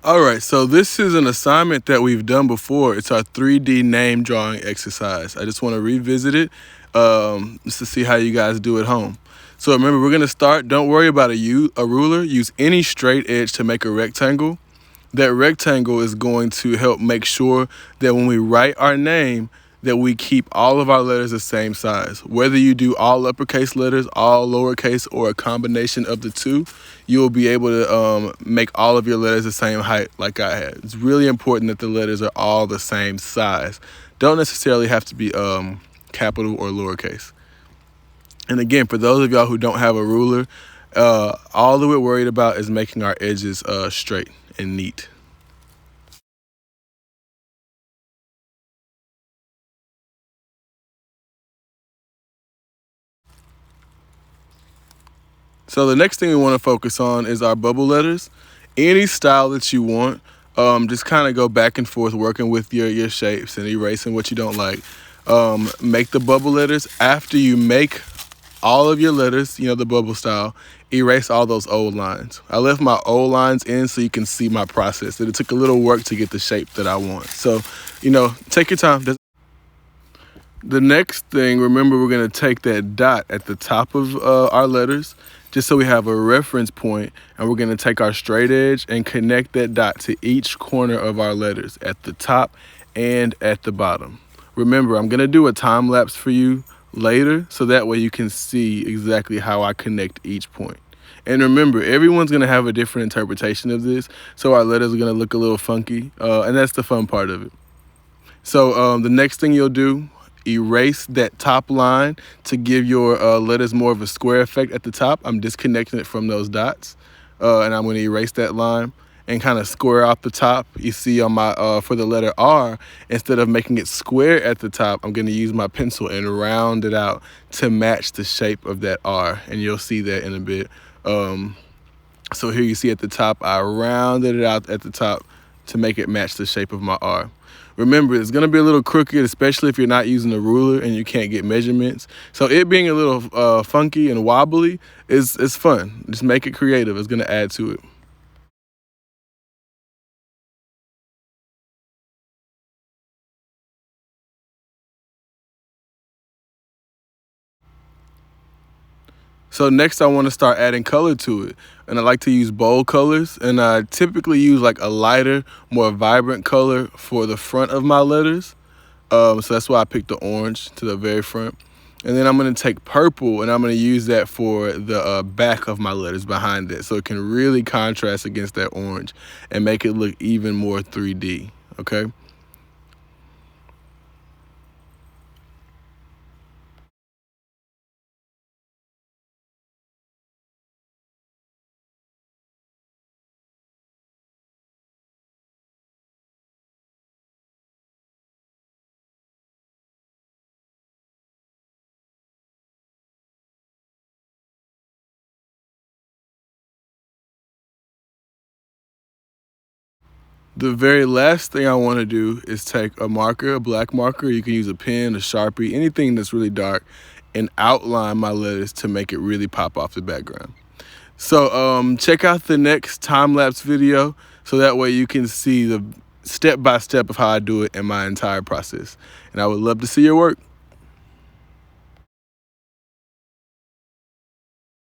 All right, so this is an assignment that we've done before. It's our 3D name drawing exercise. I just want to revisit it just to see how you guys do at home. So remember, we're going to start. Don't worry about a ruler. Use any straight edge to make a rectangle. That rectangle is going to help make sure that when we write our name, that we keep all of our letters the same size. Whether you do all uppercase letters, all lowercase, or a combination of the two, you'll be able to make all of your letters the same height like I had. It's really important that the letters are all the same size. Don't necessarily have to be capital or lowercase. And again, for those of y'all who don't have a ruler, all that we're worried about is making our edges straight and neat. So the next thing we want to focus on is our bubble letters. Any style that you want, just kind of go back and forth working with your shapes and erasing what you don't like. Make the bubble letters. After you make all of your letters, the bubble style, erase all those old lines. I left my old lines in so you can see my process. It took a little work to get the shape that I want. So, take your time. The next thing, remember, we're going to take that dot at the top of our letters, just so we have a reference point, and we're going to take our straight edge and connect that dot to each corner of our letters at the top and at the bottom. Remember, I'm going to do a time lapse for you later, so that way you can see exactly how I connect each point. And remember, everyone's going to have a different interpretation of this, so our letters are going to look a little funky, and that's the fun part of it. So the next thing you'll do, erase that top line to give your letters more of a square effect at the top. I'm disconnecting it from those dots, and I'm going to erase that line and kind of square out the top. You see on my for the letter R, instead of making it square at the top, I'm going to use my pencil and round it out to match the shape of that R, and you'll see that in a bit. So here you see at the top, I rounded it out at the top to make it match the shape of my R. Remember, it's going to be a little crooked, especially if you're not using a ruler and you can't get measurements. So it being a little funky and wobbly is fun. Just make it creative. It's going to add to it. So next I want to start adding color to it. And I like to use bold colors. And I typically use like a lighter, more vibrant color for the front of my letters. So that's why I picked the orange to the very front. And then I'm going to take purple and I'm going to use that for the back of my letters behind it. So it can really contrast against that orange and make it look even more 3D, okay? The very last thing I want to do is take a marker, a black marker. You can use a pen, a Sharpie, anything that's really dark, and outline my letters to make it really pop off the background. So check out the next time-lapse video so that way you can see the step-by-step of how I do it in my entire process. And I would love to see your work.